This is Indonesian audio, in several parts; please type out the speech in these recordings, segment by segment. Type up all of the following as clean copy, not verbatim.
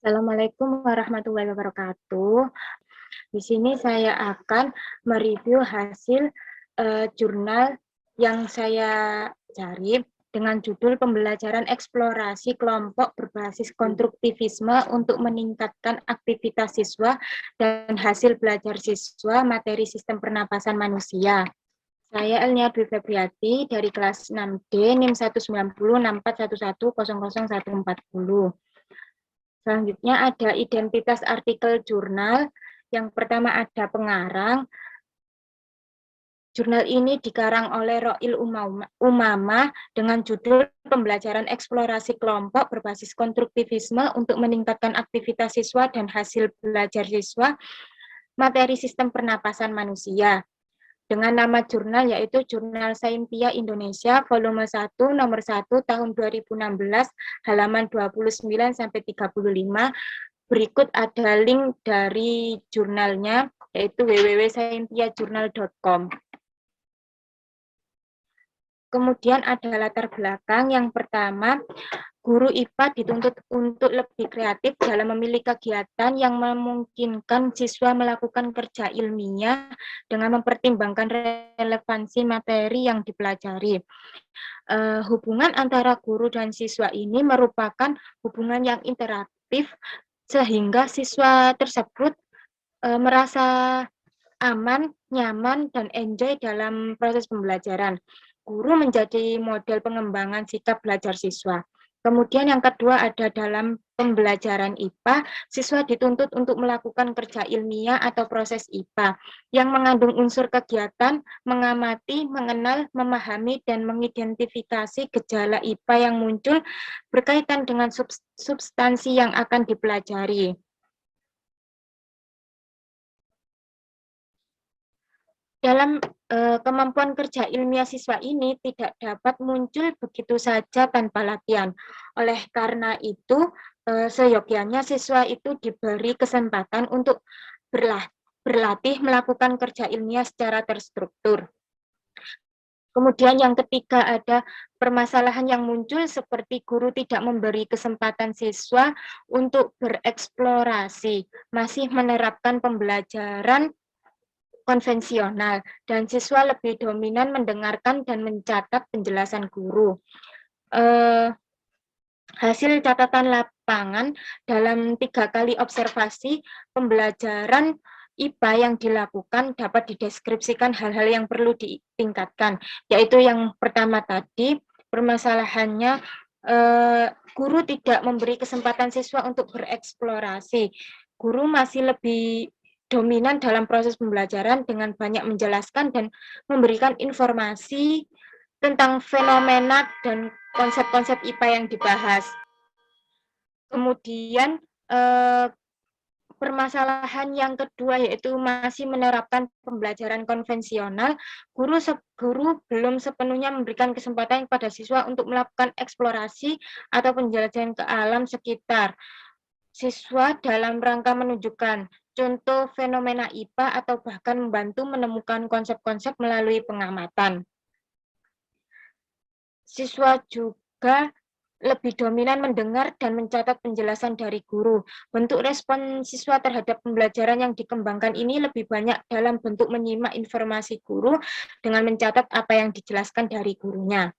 Assalamualaikum warahmatullahi wabarakatuh. Di sini saya akan mereview hasil jurnal yang saya cari dengan judul Pembelajaran Eksplorasi Kelompok Berbasis Konstruktivisme untuk Meningkatkan Aktivitas Siswa dan Hasil Belajar Siswa Materi Sistem Pernapasan Manusia. Saya Elnia Dwi Febriati dari kelas 6D NIM 1906411000140. Selanjutnya ada identitas artikel jurnal. Yang pertama ada pengarang. Jurnal ini dikarang oleh Roil Umamah dengan judul Pembelajaran Eksplorasi Kelompok Berbasis Konstruktivisme untuk Meningkatkan Aktivitas Siswa dan Hasil Belajar Siswa Materi Sistem Pernapasan Manusia. Dengan nama jurnal yaitu Jurnal Saintia Indonesia volume 1 nomor 1 tahun 2016 halaman 29 sampai 35. Berikut ada link dari jurnalnya yaitu www.saintiajournal.com. Kemudian ada latar belakang. Yang pertama, guru IPA dituntut untuk lebih kreatif dalam memilih kegiatan yang memungkinkan siswa melakukan kerja ilmiah dengan mempertimbangkan relevansi materi yang dipelajari. Hubungan antara guru dan siswa ini merupakan hubungan yang interaktif sehingga siswa tersebut merasa aman, nyaman, dan enjoy dalam proses pembelajaran. Guru menjadi model pengembangan sikap belajar siswa. Kemudian yang kedua ada dalam pembelajaran IPA, siswa dituntut untuk melakukan kerja ilmiah atau proses IPA yang mengandung unsur kegiatan, mengamati, mengenal, memahami, dan mengidentifikasi gejala IPA yang muncul berkaitan dengan substansi yang akan dipelajari. Dalam kemampuan kerja ilmiah siswa ini tidak dapat muncul begitu saja tanpa latihan. Oleh karena itu, seyogyanya siswa itu diberi kesempatan untuk berlatih melakukan kerja ilmiah secara terstruktur. Kemudian yang ketiga ada permasalahan yang muncul seperti guru tidak memberi kesempatan siswa untuk bereksplorasi, masih menerapkan pembelajaran konvensional, dan siswa lebih dominan mendengarkan dan mencatat penjelasan guru. Hasil catatan lapangan dalam 3 kali observasi pembelajaran IPA yang dilakukan dapat dideskripsikan hal-hal yang perlu ditingkatkan, yaitu yang pertama tadi, permasalahannya guru tidak memberi kesempatan siswa untuk bereksplorasi. Guru masih lebih dominan dalam proses pembelajaran dengan banyak menjelaskan dan memberikan informasi tentang fenomena dan konsep-konsep IPA yang dibahas. Kemudian permasalahan yang kedua yaitu masih menerapkan pembelajaran konvensional. Guru belum sepenuhnya memberikan kesempatan kepada siswa untuk melakukan eksplorasi atau penjelajahan ke alam sekitar siswa dalam rangka menunjukkan contoh fenomena IPA atau bahkan membantu menemukan konsep-konsep melalui pengamatan. Siswa juga lebih dominan mendengar dan mencatat penjelasan dari guru. Bentuk respon siswa terhadap pembelajaran yang dikembangkan ini lebih banyak dalam bentuk menyimak informasi guru dengan mencatat apa yang dijelaskan dari gurunya.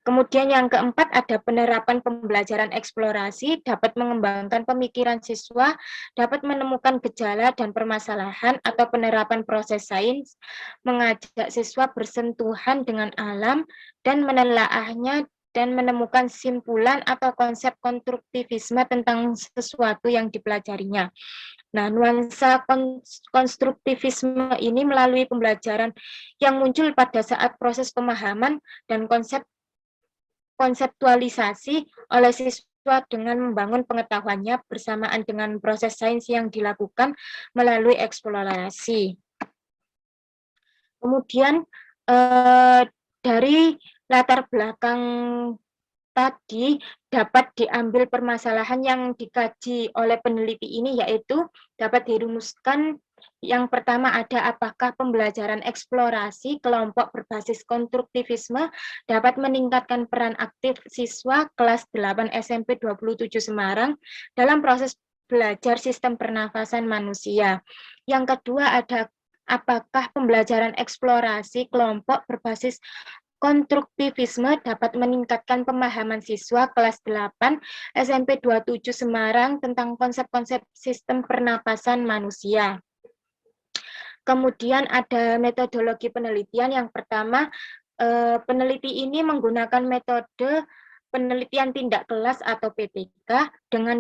Kemudian yang keempat ada penerapan pembelajaran eksplorasi, dapat mengembangkan pemikiran siswa, dapat menemukan gejala dan permasalahan atau penerapan proses sains, mengajak siswa bersentuhan dengan alam dan menelaahnya dan menemukan simpulan atau konsep konstruktivisme tentang sesuatu yang dipelajarinya. Nah, nuansa konstruktivisme ini melalui pembelajaran yang muncul pada saat proses pemahaman dan konseptualisasi oleh siswa dengan membangun pengetahuannya bersamaan dengan proses sains yang dilakukan melalui eksplorasi. Kemudian dari latar belakang tadi dapat diambil permasalahan yang dikaji oleh peneliti ini, yaitu dapat dirumuskan Yang pertama ada apakah pembelajaran eksplorasi kelompok berbasis konstruktivisme dapat meningkatkan peran aktif siswa kelas 8 SMP 27 Semarang dalam proses belajar sistem pernafasan manusia. Yang kedua ada apakah pembelajaran eksplorasi kelompok berbasis konstruktivisme dapat meningkatkan pemahaman siswa kelas 8 SMP 27 Semarang tentang konsep-konsep sistem pernapasan manusia. Kemudian ada metodologi penelitian. Yang pertama, peneliti ini menggunakan metode penelitian tindak kelas atau PTK dengan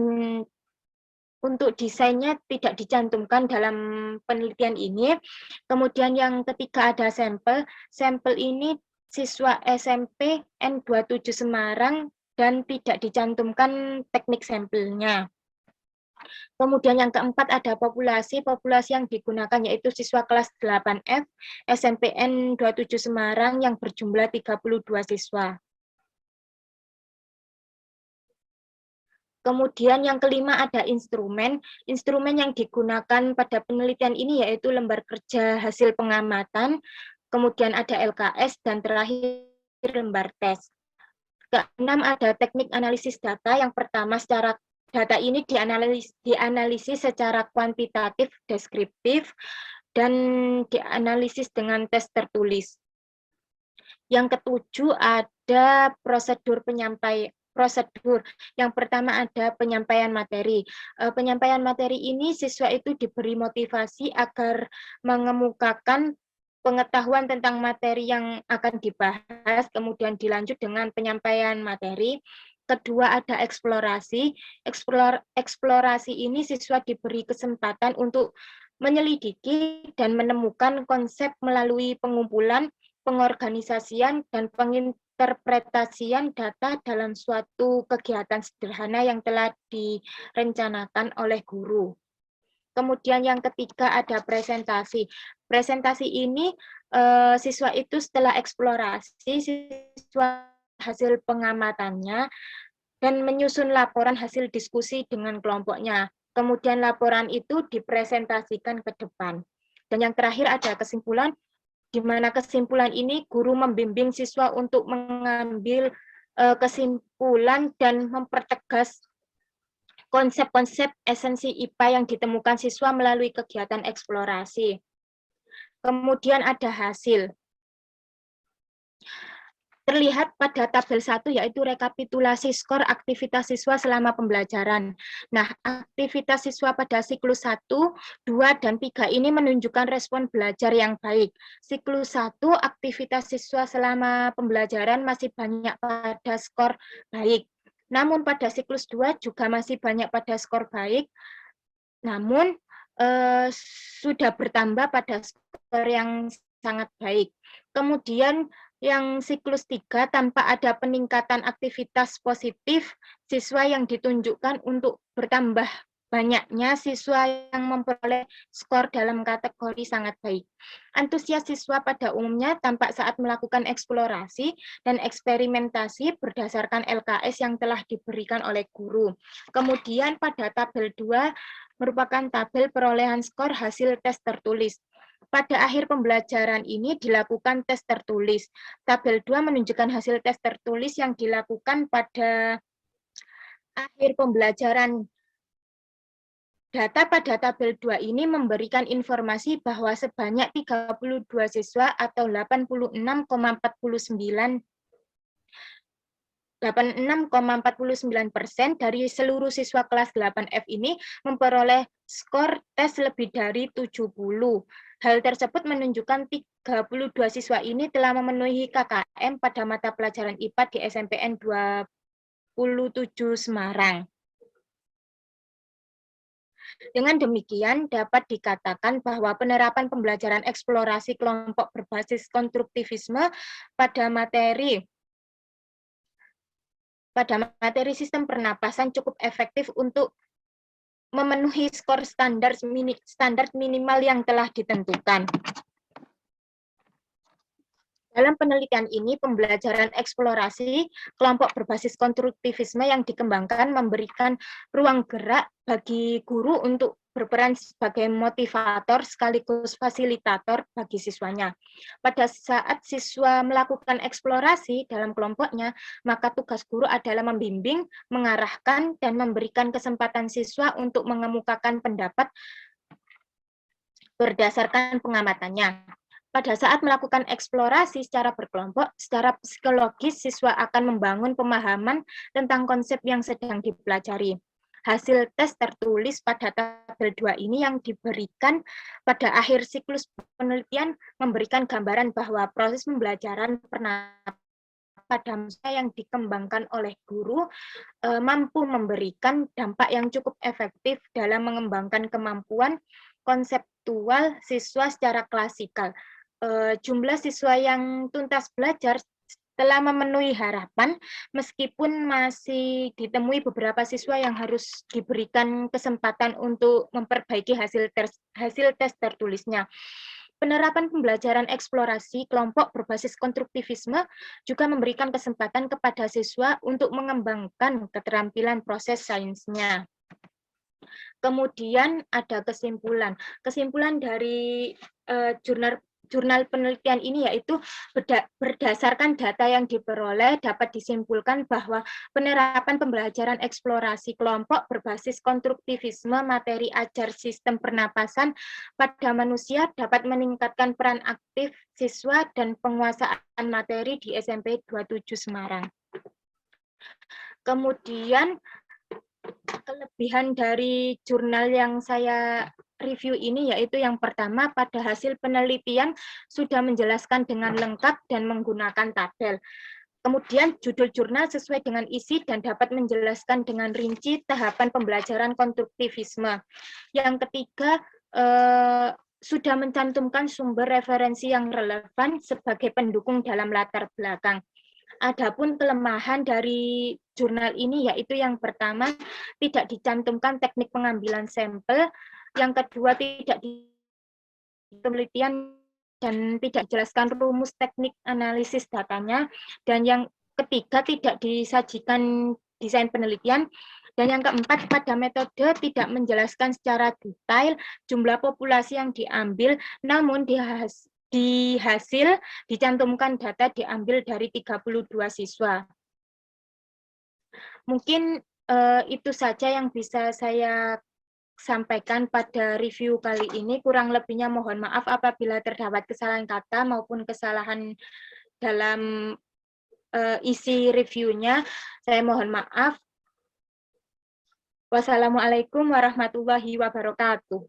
untuk desainnya tidak dicantumkan dalam penelitian ini. Kemudian yang ketiga ada sampel. Sampel ini siswa SMP N27 Semarang dan tidak dicantumkan teknik sampelnya. Kemudian yang keempat ada populasi. Populasi yang digunakan yaitu siswa kelas 8F SMPN 27 Semarang yang berjumlah 32 siswa. Kemudian yang kelima ada instrumen. Instrumen yang digunakan pada penelitian ini yaitu lembar kerja hasil pengamatan, kemudian ada LKS, dan terakhir lembar tes. Keenam ada teknik analisis data. Yang pertama, secara data ini dianalisis secara kuantitatif deskriptif dan dianalisis dengan tes tertulis. Yang ketujuh ada prosedur penyampaian. Yang pertama ada penyampaian materi. Penyampaian materi ini siswa itu diberi motivasi agar mengemukakan pengetahuan tentang materi yang akan dibahas, kemudian dilanjut dengan penyampaian materi. Kedua ada eksplorasi. Eksplorasi ini siswa diberi kesempatan untuk menyelidiki dan menemukan konsep melalui pengumpulan, pengorganisasian, dan penginterpretasian data dalam suatu kegiatan sederhana yang telah direncanakan oleh guru. Kemudian yang ketiga ada presentasi. Presentasi ini siswa itu setelah eksplorasi, siswa hasil pengamatannya dan menyusun laporan hasil diskusi dengan kelompoknya. Kemudian laporan itu dipresentasikan ke depan. Dan yang terakhir ada kesimpulan, di mana kesimpulan ini guru membimbing siswa untuk mengambil kesimpulan dan mempertegas konsep-konsep esensi IPA yang ditemukan siswa melalui kegiatan eksplorasi. Kemudian ada hasil. Terlihat pada tabel 1 yaitu rekapitulasi skor aktivitas siswa selama pembelajaran. Nah, aktivitas siswa pada siklus 1, 2, dan 3 ini menunjukkan respon belajar yang baik. Siklus 1, aktivitas siswa selama pembelajaran masih banyak pada skor baik. Namun pada siklus 2 juga masih banyak pada skor baik, namun sudah bertambah pada skor yang sangat baik. Kemudian yang siklus 3 tanpa ada peningkatan aktivitas positif siswa yang ditunjukkan untuk bertambah banyaknya siswa yang memperoleh skor dalam kategori sangat baik. Antusias siswa pada umumnya tampak saat melakukan eksplorasi dan eksperimentasi berdasarkan LKS yang telah diberikan oleh guru. Kemudian pada tabel 2 merupakan tabel perolehan skor hasil tes tertulis. Pada akhir pembelajaran ini dilakukan tes tertulis. Tabel 2 menunjukkan hasil tes tertulis yang dilakukan pada akhir pembelajaran. Data pada tabel 2 ini memberikan informasi bahwa sebanyak 32 siswa atau 86,49% dari seluruh siswa kelas 8F ini memperoleh skor tes lebih dari 70. Hal tersebut menunjukkan 32 siswa ini telah memenuhi KKM pada mata pelajaran IPA di SMPN 27 Semarang. Dengan demikian, dapat dikatakan bahwa penerapan pembelajaran eksplorasi kelompok berbasis konstruktivisme pada materi sistem pernapasan cukup efektif untuk memenuhi skor standar minimal yang telah ditentukan. Dalam penelitian ini, pembelajaran eksplorasi kelompok berbasis konstruktivisme yang dikembangkan memberikan ruang gerak bagi guru untuk berperan sebagai motivator sekaligus fasilitator bagi siswanya. Pada saat siswa melakukan eksplorasi dalam kelompoknya, maka tugas guru adalah membimbing, mengarahkan, dan memberikan kesempatan siswa untuk mengemukakan pendapat berdasarkan pengamatannya. Pada saat melakukan eksplorasi secara berkelompok, secara psikologis siswa akan membangun pemahaman tentang konsep yang sedang dipelajari. Hasil tes tertulis pada tabel 2 ini yang diberikan pada akhir siklus penelitian memberikan gambaran bahwa proses pembelajaran pernapasan pada masa yang dikembangkan oleh guru mampu memberikan dampak yang cukup efektif dalam mengembangkan kemampuan konseptual siswa secara klasikal. Jumlah siswa yang tuntas belajar telah memenuhi harapan, meskipun masih ditemui beberapa siswa yang harus diberikan kesempatan untuk memperbaiki hasil tes tertulisnya. Penerapan pembelajaran eksplorasi kelompok berbasis konstruktivisme juga memberikan kesempatan kepada siswa untuk mengembangkan keterampilan proses sainsnya. Kemudian ada kesimpulan. Kesimpulan dari jurnal penelitian ini yaitu berdasarkan data yang diperoleh dapat disimpulkan bahwa penerapan pembelajaran eksplorasi kelompok berbasis konstruktivisme materi ajar sistem pernapasan pada manusia dapat meningkatkan peran aktif siswa dan penguasaan materi di SMP 27 Semarang. Kemudian kelebihan dari jurnal yang saya review ini yaitu yang pertama, pada hasil penelitian sudah menjelaskan dengan lengkap dan menggunakan tabel. Kemudian judul jurnal sesuai dengan isi dan dapat menjelaskan dengan rinci tahapan pembelajaran konstruktivisme. Yang ketiga, sudah mencantumkan sumber referensi yang relevan sebagai pendukung dalam latar belakang. Adapun kelemahan dari jurnal ini yaitu yang pertama, tidak dicantumkan teknik pengambilan sampel, yang kedua tidak di penelitian dan tidak dijelaskan rumus teknik analisis datanya, dan yang ketiga tidak disajikan desain penelitian, dan yang keempat pada metode tidak menjelaskan secara detail jumlah populasi yang diambil, namun di hasil dicantumkan data diambil dari 32 siswa. Mungkin itu saja yang bisa saya sampaikan pada review kali ini. Kurang lebihnya mohon maaf apabila terdapat kesalahan kata maupun kesalahan dalam isi reviewnya. Saya mohon maaf. Wassalamualaikum warahmatullahi wabarakatuh.